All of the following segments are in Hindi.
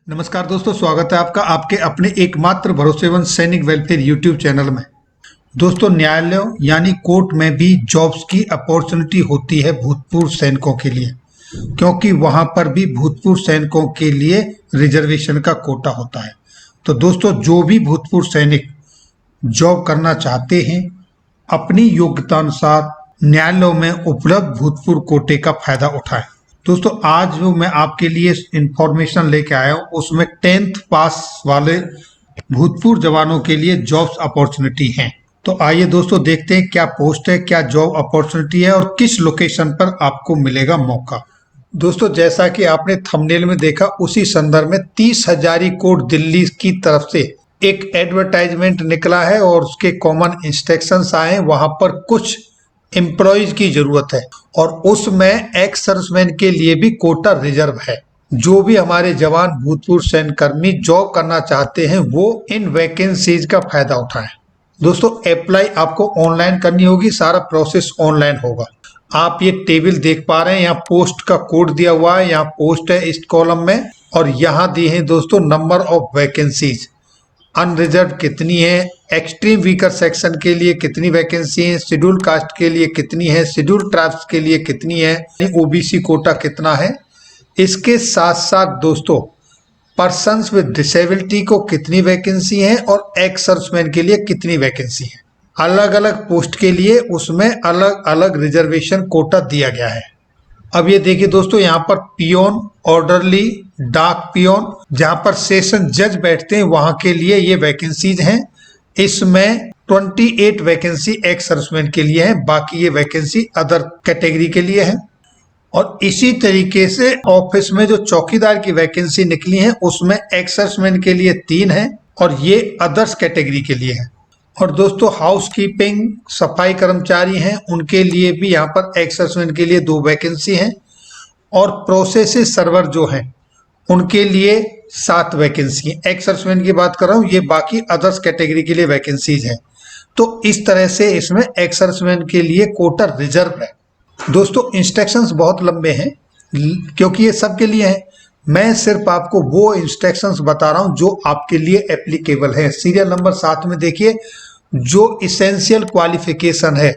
नमस्कार दोस्तों, स्वागत है आपका आपके अपने एकमात्र भरोसेमंद सैनिक वेलफेयर यूट्यूब चैनल में। दोस्तों, न्यायालयों यानी कोर्ट में भी जॉब्स की अपॉर्चुनिटी होती है भूतपूर्व सैनिकों के लिए, क्योंकि वहां पर भी भूतपूर्व सैनिकों के लिए रिजर्वेशन का कोटा होता है। तो दोस्तों, जो भी भूतपूर्व सैनिक जॉब करना चाहते हैं, अपनी योग्यता अनुसार न्यायालयों में उपलब्ध भूतपूर्व कोटे का फायदा उठाएं। दोस्तों, आज जो मैं आपके लिए इंफॉर्मेशन लेके आया हूँ उसमें 10th पास वाले भूतपूर्व जवानों के लिए जॉब्स अपॉर्चुनिटी हैं। तो आइए दोस्तों, देखते हैं क्या पोस्ट है, क्या जॉब अपॉर्चुनिटी है और किस लोकेशन पर आपको मिलेगा मौका। दोस्तों, जैसा कि आपने थंबनेल में देखा, उसी संदर्भ में 30 हजारी कोर्ट दिल्ली की तरफ से एक एडवर्टाइजमेंट निकला है और उसके कॉमन इंस्ट्रक्शंस आए। वहां पर कुछ एम्प्लॉयज की जरूरत है और उसमें एक्स सर्विसमैन के लिए भी कोटा रिजर्व है। जो भी हमारे जवान भूतपूर्व सैन्य कर्मी जॉब करना चाहते हैं वो इन वैकेंसीज का फायदा उठाएं। दोस्तों, अप्लाई आपको ऑनलाइन करनी होगी, सारा प्रोसेस ऑनलाइन होगा। आप ये टेबल देख पा रहे हैं, यहाँ पोस्ट का कोड दिया हुआ है, यहाँ पोस्ट है इस कॉलम में और यहाँ दिए हैं दोस्तों नंबर ऑफ वैकेंसीज। अनरिजर्व कितनी है, एक्सट्रीम वीकर सेक्शन के लिए कितनी वैकेंसी है, शेड्यूल कास्ट के लिए कितनी है, शेड्यूल ट्राइब्स के लिए कितनी है, ओबीसी कोटा कितना है। इसके साथ साथ दोस्तों, पर्सन्स विद डिसेबिलिटी को कितनी वैकेंसी है और एक्स सर्विसमैन के लिए कितनी वैकेंसी है। अलग अलग पोस्ट के लिए उसमें अलग अलग रिजर्वेशन कोटा दिया गया है। अब ये देखिए दोस्तों, यहाँ पर पियोन, ऑर्डरली, डाक पियोन, जहां पर सेशन जज बैठते हैं वहां के लिए ये वैकेंसीज हैं। इसमें 28 वैकेंसी एक्स सर्विसमैन के लिए है, बाकी ये वैकेंसी अदर कैटेगरी के लिए है। और इसी तरीके से ऑफिस में जो चौकीदार की वैकेंसी निकली है उसमें एक्स सर्विसमैन के लिए 3 है और ये अदर्स कैटेगरी के लिए है। और दोस्तों, हाउसकीपिंग सफाई कर्मचारी हैं, उनके लिए भी यहाँ पर एक्स सर्विसमैन के लिए 2 वैकेंसी हैं और प्रोसेस सर्वर जो हैं उनके लिए 7 वैकेंसी है। एक्स सर्विसमैन की बात कर रहा हूँ, ये बाकी अदर्स कैटेगरी के लिए वैकेंसीज है। तो इस तरह से इसमें एक्स सर्विसमैन के लिए कोटा रिजर्व है। दोस्तों, इंस्ट्रक्शंस बहुत लंबे हैं क्योंकि ये सबके लिए है। मैं सिर्फ आपको वो इंस्ट्रक्शंस बता रहा हूं जो आपके लिए एप्लीकेबल है। सीरियल नंबर 7 में देखिए, जो इसेंशियल क्वालिफिकेशन है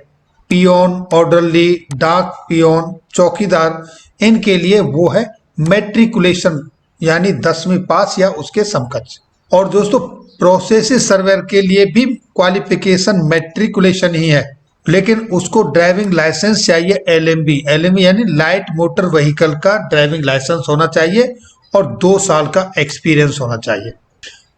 पियोन, ऑर्डरली, डाक पियोन, चौकीदार, इनके लिए वो है मैट्रिकुलेशन यानी 10वीं पास या उसके समकक्ष। और दोस्तों, प्रोसेस सर्वर के लिए भी क्वालिफिकेशन मैट्रिकुलेशन ही है, लेकिन उसको ड्राइविंग लाइसेंस चाहिए, एलएमबी यानी लाइट मोटर व्हीकल का ड्राइविंग लाइसेंस होना चाहिए और 2 साल का एक्सपीरियंस होना चाहिए।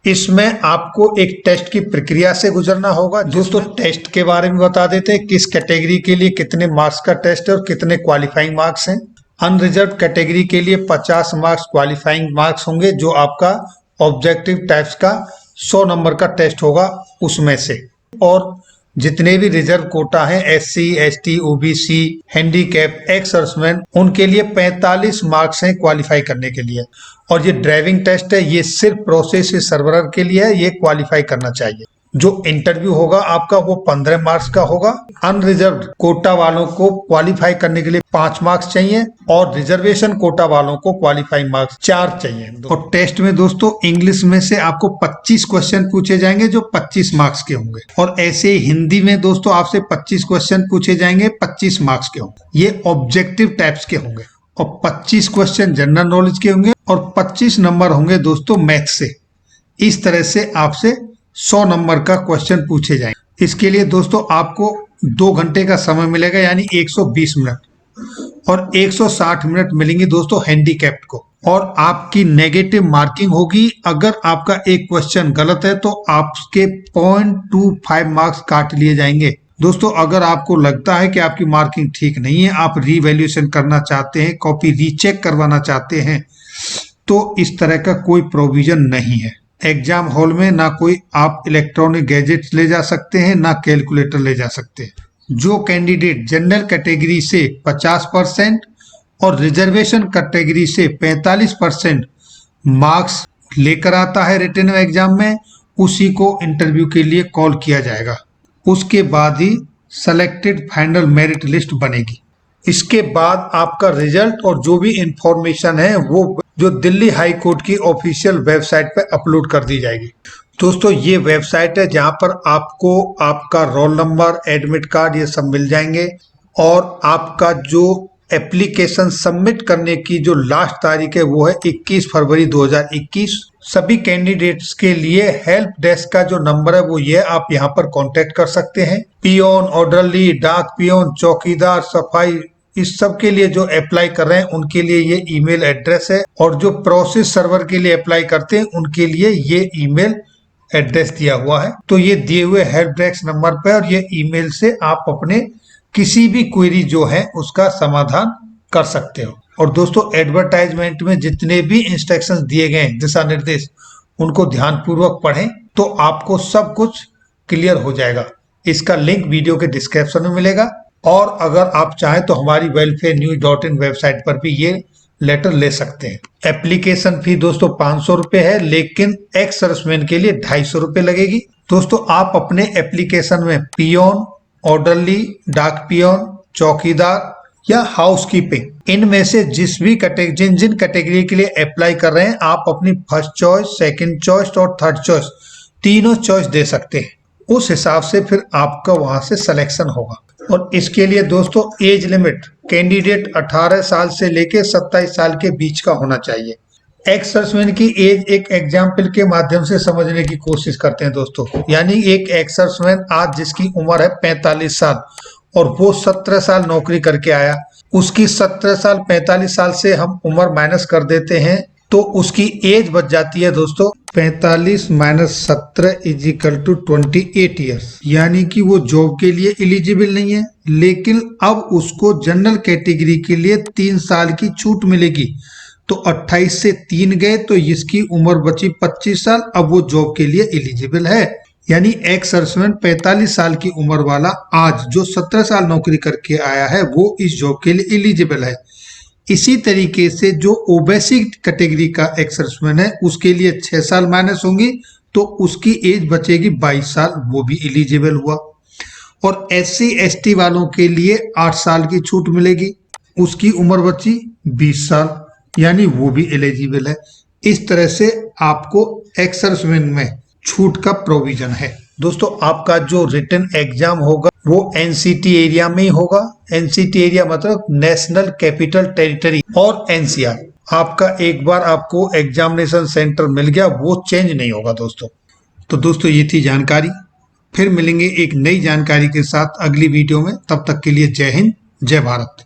इसमें आपको एक टेस्ट की प्रक्रिया से गुजरना होगा। दोस्तों, टेस्ट के बारे में बता देते हैं, किस कैटेगरी के लिए कितने मार्क्स का टेस्ट है और कितने क्वालिफाइंग मार्क्स हैं। अनरिजर्व कैटेगरी के लिए 50 मार्क्स क्वालिफाइंग मार्क्स होंगे, जो आपका ऑब्जेक्टिव टाइप्स का 100 नंबर का टेस्ट होगा उसमें से। और जितने भी रिजर्व कोटा हैं, SC, ST, OBC, handicap, ex serviceman, उनके लिए 45 मार्क्स हैं क्वालिफाई करने के लिए। और ये ड्राइविंग टेस्ट है, ये सिर्फ प्रोसेस सर्वर के लिए है, ये क्वालिफाई करना चाहिए। जो इंटरव्यू होगा आपका वो 15 मार्क्स का होगा। अनरिजर्व कोटा वालों को क्वालिफाई करने के लिए 5 मार्क्स चाहिए और रिजर्वेशन कोटा वालों को क्वालिफाइंग मार्क्स 4 चाहिए। और टेस्ट में दोस्तों, इंग्लिश में से आपको 25 क्वेश्चन पूछे जाएंगे जो 25 मार्क्स के होंगे। और ऐसे हिंदी में दोस्तों आपसे 25 क्वेश्चन पूछे जाएंगे 25 मार्क्स के होंगे। ये ऑब्जेक्टिव टाइप्स के होंगे और 25 क्वेश्चन जनरल नॉलेज के होंगे और 25 नंबर होंगे दोस्तों मैथ से। इस तरह से आपसे 100 नंबर का क्वेश्चन पूछे जाएंगे। इसके लिए दोस्तों आपको 2 घंटे का समय मिलेगा यानी 120 मिनट और 160 मिनट मिलेंगे दोस्तों हैंडीकैप्ड को। और आपकी नेगेटिव मार्किंग होगी। अगर आपका एक क्वेश्चन गलत है तो आपके 0.25 मार्क्स काट लिए जाएंगे। दोस्तों, अगर आपको लगता है कि आपकी मार्किंग ठीक नहीं है, आप रीवैल्यूएशन करना चाहते हैं, कॉपी रीचेक करवाना चाहते हैं, तो इस तरह का कोई प्रोविजन नहीं है। एग्जाम हॉल में ना कोई आप इलेक्ट्रॉनिक गैजेट्स ले जा सकते हैं, ना कैलकुलेटर ले जा सकते हैं। जो कैंडिडेट जनरल कैटेगरी से 50% और रिजर्वेशन कैटेगरी से 45% मार्क्स लेकर आता है रिटन एग्जाम में, उसी को इंटरव्यू के लिए कॉल किया जाएगा। उसके बाद ही सेलेक्टेड फाइनल मेरिट लिस्ट बनेगी। इसके बाद आपका रिजल्ट और जो भी इंफॉर्मेशन है वो जो दिल्ली हाई कोर्ट की ऑफिशियल वेबसाइट पर अपलोड कर दी जाएगी। दोस्तों ये वेबसाइट है जहां पर आपको आपका रोल नंबर, एडमिट कार्ड ये सब मिल जाएंगे और आपका जो एप्लीकेशन सबमिट करने की जो लास्ट तारीख है वो है 21 फरवरी 2021। सभी कैंडिडेट्स के लिए हेल्प डेस्क का जो नंबर है वो ये, आप यहाँ पर कांटेक्ट कर सकते हैं। पियोन, ऑर्डरली, डाक पियोन, चौकीदार, सफाई, इस सब के लिए जो अप्लाई कर रहे हैं उनके लिए ये ईमेल एड्रेस है और जो प्रोसेस सर्वर के लिए अप्लाई करते हैं उनके लिए ये ईमेल एड्रेस दिया हुआ है। तो ये दिए हुए हेल्प डेस्क नंबर पर और ये ईमेल से आप अपने किसी भी क्वेरी जो है उसका समाधान कर सकते हो। और दोस्तों एडवर्टाइजमेंट में जितने भी इंस्ट्रक्शंस दिए गए हैं, दिशा निर्देश, उनको ध्यानपूर्वक पढ़ें तो आपको सब कुछ क्लियर हो जाएगा। इसका लिंक वीडियो के डिस्क्रिप्शन में मिलेगा और अगर आप चाहें तो हमारी welfarenews.in वेबसाइट पर भी ये लेटर ले सकते हैं। एप्लीकेशन फी दोस्तों 500 रुपए है, लेकिन एक्स सर्विसमैन के लिए 250 रुपए लगेगी। दोस्तों आप अपने एप्लीकेशन में पियोन, ऑर्डरली, डाक पियोन, चौकीदार या हाउसकीपिंग, इनमें से जिन कैटेगरी के लिए अप्लाई कर रहे हैं आप अपनी फर्स्ट चॉइस, सेकंड चॉइस और थर्ड चॉइस तीनों चॉइस दे सकते हैं। उस हिसाब से फिर आपका वहां से सिलेक्शन होगा। और इसके लिए दोस्तों एज लिमिट कैंडिडेट 18 साल से लेके 27 साल के बीच का होना चाहिए। एक्स सर्विसमैन की एज एक एग्जाम्पल के माध्यम से समझने की कोशिश करते हैं दोस्तों। यानी एक एक्स सर्विसमैन आज जिसकी उम्र है 45 साल और वो 17 साल नौकरी करके आया, उसकी 17 साल 45 साल से हम उम्र माइनस कर देते हैं तो उसकी एज बच जाती है दोस्तों 45 - 17 = 28 ईयर्स। यानी कि वो जॉब के लिए एलिजिबल नहीं है, लेकिन अब उसको जनरल कैटेगरी के लिए 3 साल की छूट मिलेगी। तो 28 से 3 गए तो इसकी उम्र बची 25 साल, अब वो जॉब के लिए एलिजिबल है। यानी एक्स सर्विसमैन 45 साल की उम्र वाला आज जो 17 साल नौकरी करके आया है वो इस जॉब के लिए एलिजिबल है। इसी तरीके से जो ओबीसी कैटेगरी का एक्स सर्विसमैन है उसके लिए 6 साल माइनस होंगी तो उसकी एज बचेगी 22 साल, वो भी एलिजिबल हुआ। और SC ST वालों के लिए 8 साल की छूट मिलेगी, उसकी उम्र बची 20 साल, यानी वो भी एलिजिबल है। इस तरह से आपको एक्स सर्विसमैन में छूट का प्रोविजन है। दोस्तों आपका जो रिटन एग्जाम होगा वो NCT एरिया में ही होगा। NCT एरिया मतलब नेशनल कैपिटल टेरिटरी और NCR। आपका एक बार आपको एग्जामिनेशन सेंटर मिल गया वो चेंज नहीं होगा दोस्तों। तो दोस्तों ये थी जानकारी, फिर मिलेंगे एक नई जानकारी के साथ अगली वीडियो में। तब तक के लिए जय हिंद, जय भारत।